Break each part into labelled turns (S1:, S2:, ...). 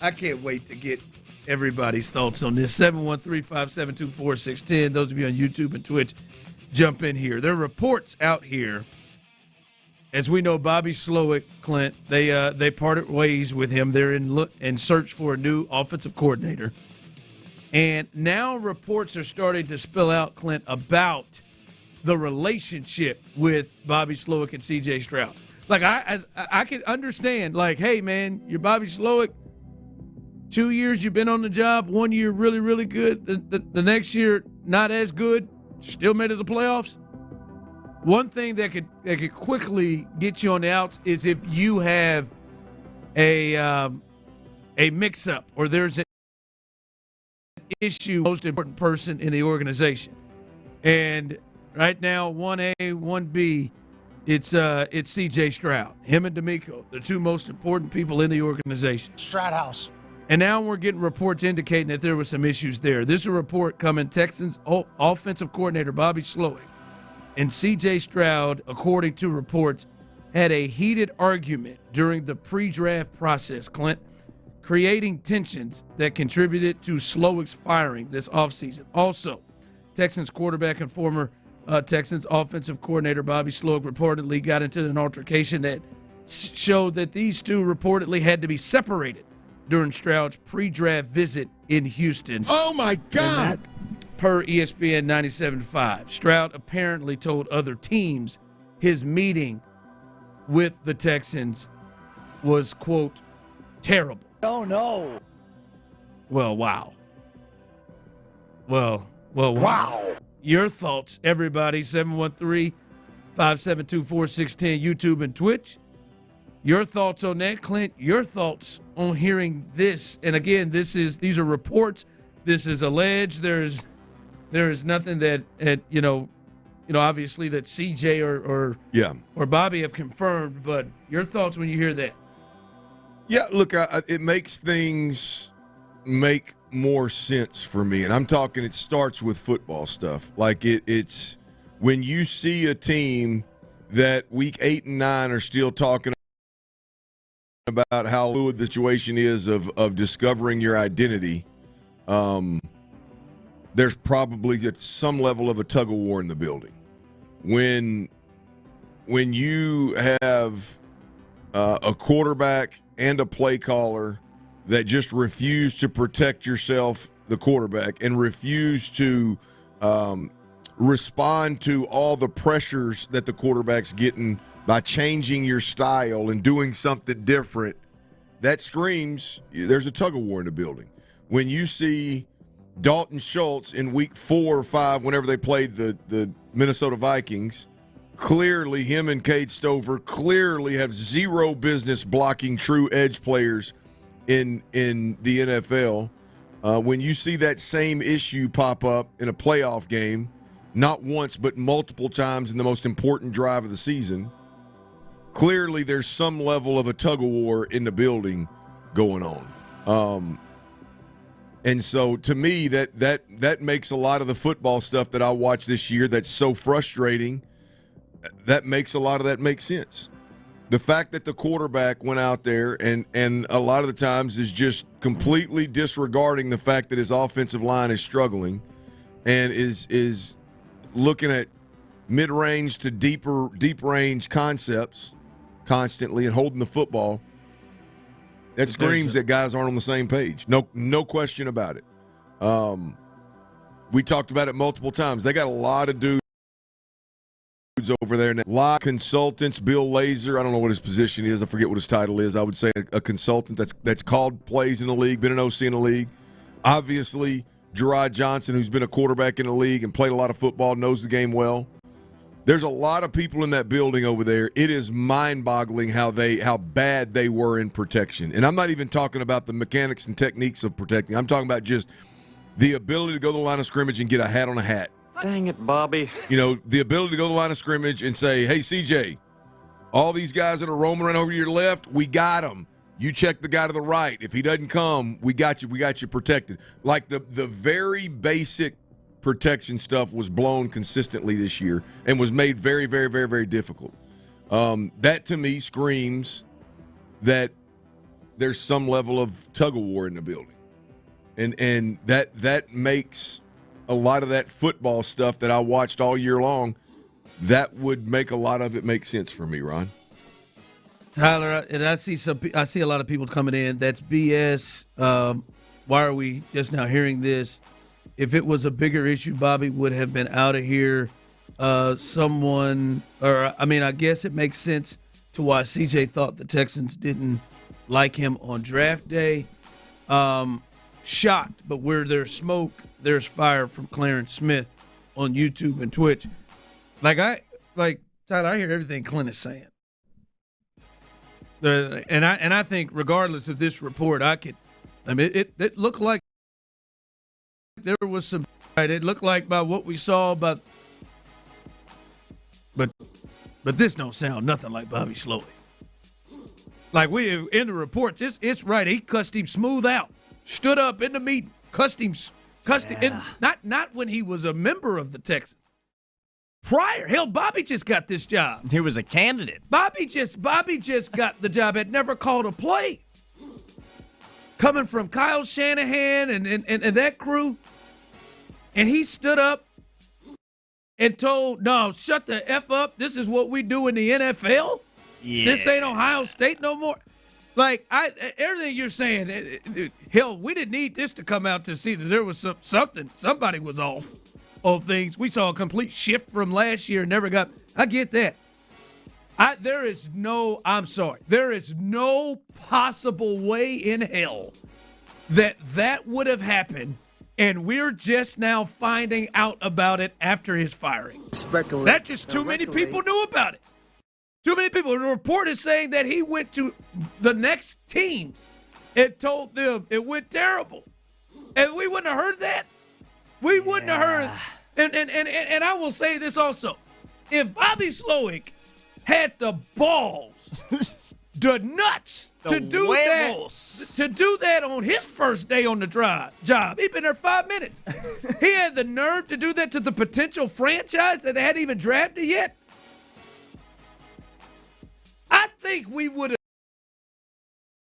S1: I can't wait to get everybody's thoughts on this. 713-572-4610. Those of you on YouTube and Twitch, jump in here. There are reports out here. As we know, Bobby Slowik, Clint, they parted ways with him. They're in search for a new offensive coordinator. And now reports are starting to spill out, Clint, about the relationship with Bobby Slowik and C.J. Stroud. Like, I can understand, like, hey, man, you're Bobby Slowik. 2 years you've been on the job. 1 year really, really good. The next year, not as good. Still made it to the playoffs. One thing that could quickly get you on the outs is if you have a mix-up or there's an issue, most important person in the organization. And right now, 1A, 1B, it's C.J. Stroud. Him and D'Amico, the two most important people in the organization.
S2: Stroud House.
S1: And now we're getting reports indicating that there were some issues there. This is a report coming Texans offensive coordinator Bobby Slowik and C.J. Stroud, according to reports, had a heated argument during the pre-draft process, Clint, creating tensions that contributed to Slowik's firing this offseason. Also, Texans quarterback and former Texans offensive coordinator Bobby Slowik reportedly got into an altercation that showed that these two reportedly had to be separated during Stroud's pre-draft visit in Houston.
S3: Oh, my God.
S1: Per ESPN 97.5. Stroud apparently told other teams his meeting with the Texans was, quote, terrible.
S2: Oh, no.
S1: Well, wow. Well, wow. Your thoughts, everybody, 713-572-4610, YouTube and Twitch. Your thoughts on that, Clint? Your thoughts on hearing this? And again, these are reports. This is alleged. There is nothing that obviously that CJ or Bobby have confirmed. But your thoughts when you hear that?
S3: Yeah, look, it makes things make more sense for me, and I'm talking. It starts with football stuff. Like it's when you see a team that week 8 and 9 are still talking about how fluid the situation is of discovering your identity. There's probably some level of a tug of war in the building. When you have a quarterback and a play caller that just refuse to protect yourself, the quarterback, and refuse to respond to all the pressures that the quarterback's getting by changing your style and doing something different, that screams there's a tug of war in the building. When you see Dalton Schultz in week 4 or 5, whenever they played the Minnesota Vikings, clearly him and Cade Stover clearly have zero business blocking true edge players in the NFL. When you see that same issue pop up in a playoff game, not once but multiple times in the most important drive of the season, clearly there's some level of a tug of war in the building going on. And so to me, that makes a lot of the football stuff that I watch this year that's so frustrating, that makes a lot of that make sense. The fact that the quarterback went out there and a lot of the times is just completely disregarding the fact that his offensive line is struggling and is looking at mid-range to deep range concepts constantly and holding the football, that screams that guys aren't on the same page. No question about it. We talked about it multiple times. They got a lot of dudes over there now. A lot of consultants. Bill Lazor, I don't know what his position is. I forget what his title is. I would say a consultant that's called plays in the league, been an OC in the league. Obviously, Gerard Johnson, who's been a quarterback in the league and played a lot of football, knows the game well. There's a lot of people in that building over there. It is mind-boggling how bad they were in protection. And I'm not even talking about the mechanics and techniques of protecting. I'm talking about just the ability to go to the line of scrimmage and get a hat on a hat.
S4: Dang it, Bobby.
S3: The ability to go to the line of scrimmage and say, hey, CJ, all these guys that are roaming around over to your left, we got them. You check the guy to the right. If he doesn't come, we got you protected. Like the very basic protection stuff was blown consistently this year and was made very, very, very, very difficult. That to me screams that there's some level of tug of war in the building. And that makes a lot of that football stuff that I watched all year long, that would make a lot of it make sense for me, Ron.
S1: Tyler, and I see a lot of people coming in. That's BS. Why are we just now hearing this? If it was a bigger issue, Bobby would have been out of here. I guess it makes sense to why CJ thought the Texans didn't like him on draft day. Shocked, but where there's smoke, there's fire from Clarence Smith on YouTube and Twitch. Tyler, I hear everything Clint is saying. And I think regardless of this report, it looked like there was some. It looked like by what we saw, but this don't sound nothing like Bobby Slowik. Like we in the reports, it's right. He cussed him smooth out, stood up in the meeting, cussed him, and not when he was a member of the Texans. Prior, hell, Bobby just got this job.
S2: He was a candidate.
S1: Bobby just got the job. Had never called a play. Coming from Kyle Shanahan and that crew, and he stood up and told, "No, shut the F up. This is what we do in the NFL. Yeah. This ain't Ohio State no more." Everything you're saying, hell, we didn't need this to come out to see that there was something. Somebody was off on things. We saw a complete shift from last year. I get that. There is no possible way in hell that would have happened, and we're just now finding out about it after his firing. That just too many people knew about it. Too many people. The report is saying that he went to the next teams and told them it went terrible. And we wouldn't have heard that. We wouldn't have heard. And I will say this also. If Bobby Slowik had the balls, the nuts to do that on his first day on the job, he'd been there 5 minutes. He had the nerve to do that to the potential franchise that they hadn't even drafted yet. I think we would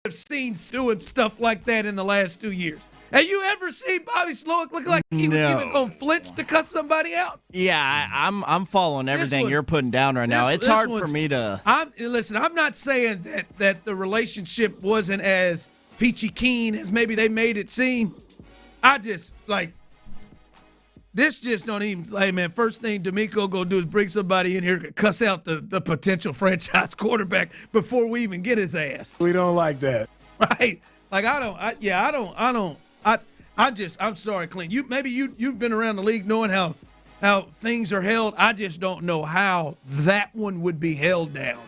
S1: have seen doing stuff like that in the last 2 years. Have you ever seen Bobby Slowik look like he was even going to flinch to cut somebody out?
S2: Yeah, I'm following everything you're putting down right now. It's hard for me to.
S1: I'm not saying that the relationship wasn't as peachy keen as maybe they made it seem. I just this just don't even. Hey man, first thing D'Amico gonna do is bring somebody in here to cuss out the potential franchise quarterback before we even get his ass.
S4: We don't like that,
S1: right? I'm sorry, Clint. You've been around the league knowing how things are held. I just don't know how that one would be held down.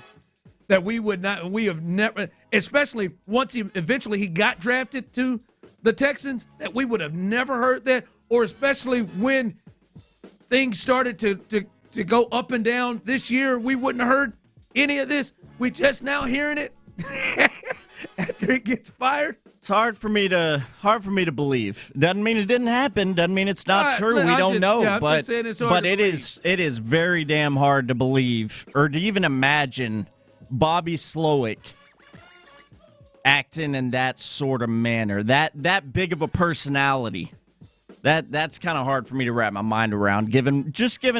S1: That we have never, especially once eventually he got drafted to the Texans, that we would have never heard that, or especially when things started to go up and down this year, we wouldn't have heard any of this. We just now hearing it after he gets fired.
S2: It's hard for me to believe. Doesn't mean it didn't happen. Doesn't mean it's not true. We don't know. But it is very damn hard to believe or to even imagine Bobby Slowik acting in that sort of manner, that big of a personality. That's kind of hard for me to wrap my mind around, given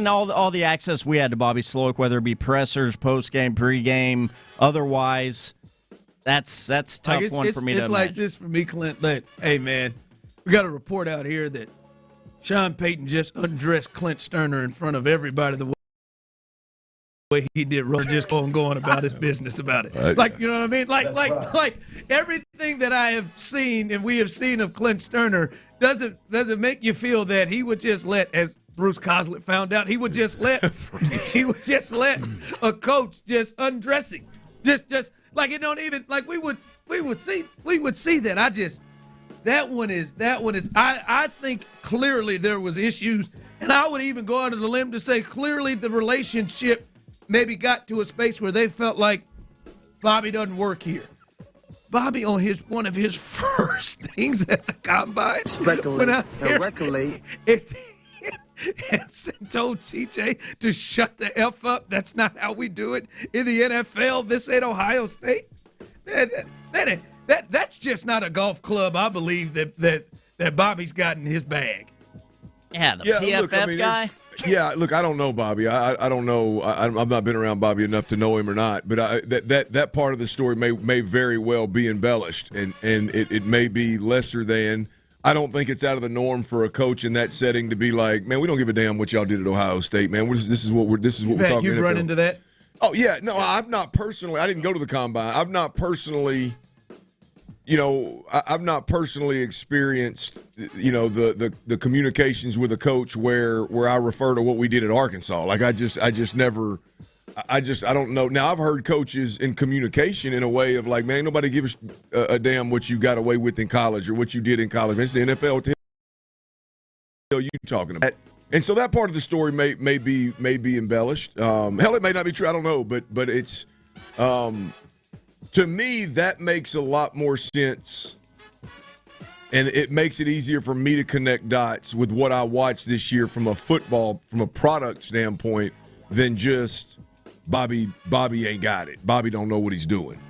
S2: all the access we had to Bobby Slowik, whether it be pressers, post-game, pre-game, otherwise. That's a tough one for me to imagine.
S1: It's like this for me, Clint. Hey, man, we got a report out here that Sean Payton just undressed Clint Stoerner in front of everybody the way he did, just going about his business about it. You know what I mean? Like everything that I have seen and we have seen of Clint Stoerner doesn't make you feel that he would just let, as Bruce Coslet found out, he would just let a coach just undress him. Just like it don't even like we would see that. That one is I think clearly there was issues, and I would even go out on the limb to say clearly the relationship maybe got to a space where they felt like Bobby doesn't work here. Bobby on one of his first things at the combine went out there and told CJ to shut the F up. That's not how we do it in the NFL. This ain't Ohio State. That's just not a golf club. I believe that Bobby's got in his bag.
S2: Yeah, the PFF guy.
S3: Yeah, look, I don't know Bobby. I don't know. I've not been around Bobby enough to know him or not. But that part of the story may very well be embellished, and it may be lesser than. I don't think it's out of the norm for a coach in that setting to be like, man, we don't give a damn what y'all did at Ohio State, man. This is what we're talking.
S1: You've run into that?
S3: Oh yeah, no, I've not personally. I didn't go to the combine. I've not personally. I've not personally experienced, the communications with a coach where I refer to what we did at Arkansas. Like I don't know. Now I've heard coaches in communication in a way of like, man, ain't nobody gives a damn what you got away with in college or what you did in college. It's the NFL. What the hell you talking about? And so that part of the story may be embellished. Hell, it may not be true. I don't know, but it's. To me, that makes a lot more sense, and it makes it easier for me to connect dots with what I watched this year from a product standpoint than just Bobby ain't got it. Bobby don't know what he's doing.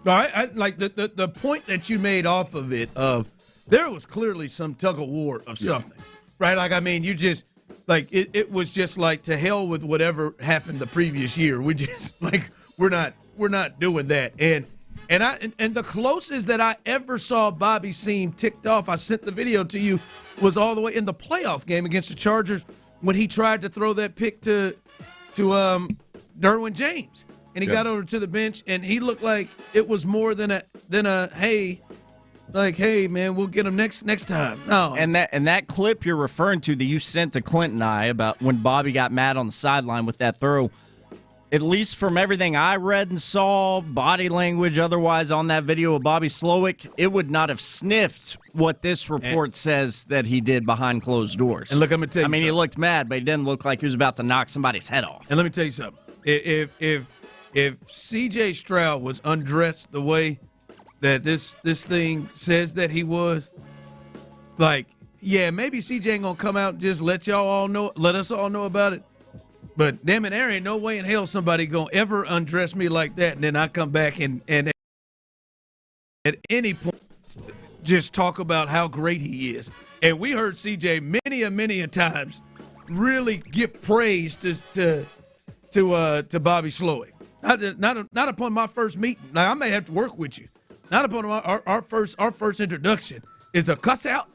S1: No, I like the point that you made off of it of there was clearly some tug of war of something, right? Like, I mean, you just like it was just like to hell with whatever happened the previous year. We just like we're not doing that. And the closest that I ever saw Bobby seem ticked off, I sent the video to you, was all the way in the playoff game against the Chargers when he tried to throw that pick to Derwin James. And he got over to the bench and he looked like it was more than a hey, man, we'll get him next time. No.
S2: And that clip you're referring to that you sent to Clint and I about when Bobby got mad on the sideline with that throw, at least from everything I read and saw, body language, otherwise on that video of Bobby Slowik, it would not have sniffed what this report says that he did behind closed doors.
S1: And look, I'm going to tell you something.
S2: He looked mad, but he didn't look like he was about to knock somebody's head off.
S1: And let me tell you something. If C.J. Stroud was undressed the way that this thing says that he was, like, yeah, maybe C.J. ain't going to come out and just let us all know about it. But damn it, there ain't no way in hell somebody gonna ever undress me like that, and then I come back and at any point just talk about how great he is. And we heard CJ many a times really give praise to Bobby Slowik. Not upon my first meeting. Now I may have to work with you. Not upon our first introduction is a cuss out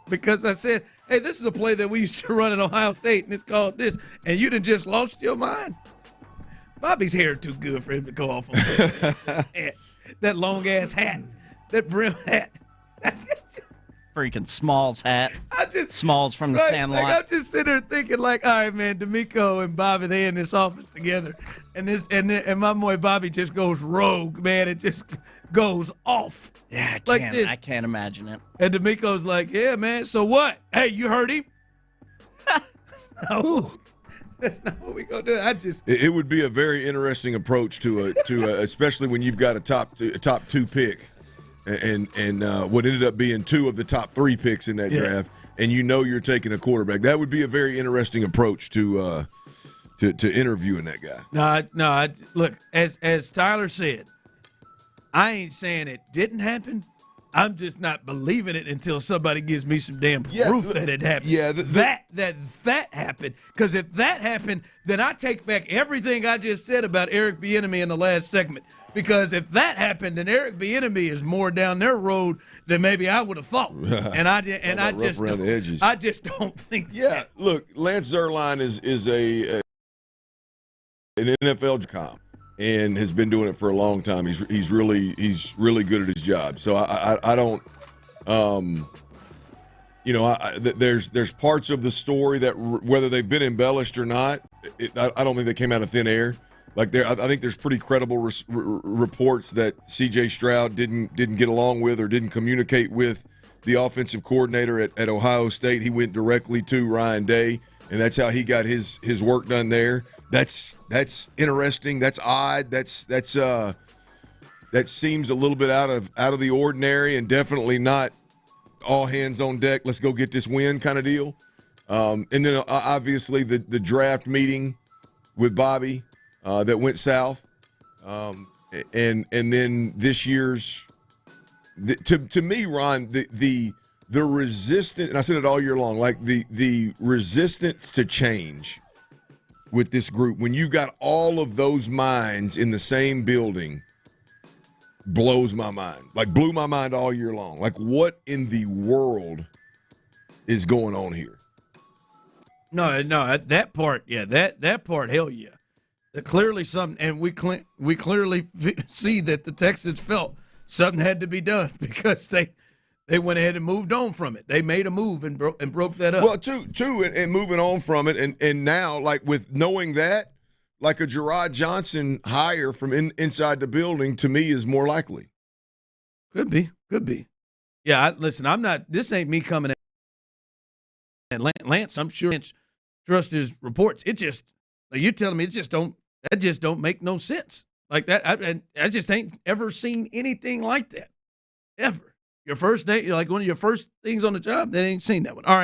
S1: because I said, hey, this is a play that we used to run at Ohio State, and it's called this, and you done just lost your mind. Bobby's hair too good for him to go off on that long-ass hat, that brim hat.
S2: Freaking Smalls hat. Smalls from the Sandlot.
S1: Like, I'm just sitting there thinking, like, all right, man, D'Amico and Bobby, they in this office together, and my boy Bobby just goes rogue, man. It just goes off.
S2: Yeah, I can't imagine it.
S1: And D'Amico's like, yeah, man, so what? Hey, you heard him? No, that's not what we gonna do.
S3: It would be a very interesting approach to especially when you've got a top two pick, and what ended up being two of the top three picks in that draft, and you're taking a quarterback. That would be a very interesting approach to interviewing that guy.
S1: No. Look, as Tyler said, I ain't saying it didn't happen. I'm just not believing it until somebody gives me some damn proof that it happened.
S3: Yeah,
S1: that happened. Because if that happened, then I take back everything I just said about Eric Bieniemy in the last segment. Because if that happened, then Eric Bieniemy is more down their road than maybe I would have thought. And I just don't think.
S3: Yeah, look, Lance Zierlein is an NFL comp and has been doing it for a long time. He's really good at his job. So I don't, there's parts of the story that whether they've been embellished or not, I don't think they came out of thin air. Like I think there's pretty credible reports that C.J. Stroud didn't get along with or didn't communicate with the offensive coordinator at Ohio State. He went directly to Ryan Day, and that's how he got his work done there. That's interesting. That's odd. That seems a little bit out of the ordinary, and definitely not all hands on deck. Let's go get this win kind of deal. And then obviously the draft meeting with Bobby that went south, and then this year's To me, Ron, the resistance, and I said it all year long, like the resistance to change with this group, when you got all of those minds in the same building, blows my mind. Like, blew my mind all year long. Like, what in the world is going on here?
S1: No, that part, that part, hell yeah. Clearly something, and we clearly see that the Texans felt something had to be done because they went ahead and moved on from it. They made a move and broke that up.
S3: Well, and moving on from it, and now, like, with knowing that, like a Gerard Johnson hire from inside the building, to me, is more likely.
S1: Could be. Yeah, listen, I'm not. This ain't me coming at Lance. I'm sure Lance trust his reports. It just, you're telling me it just don't make no sense like that. I just ain't ever seen anything like that ever. Your first day, like one of your first things on the job, they ain't seen that one. All right.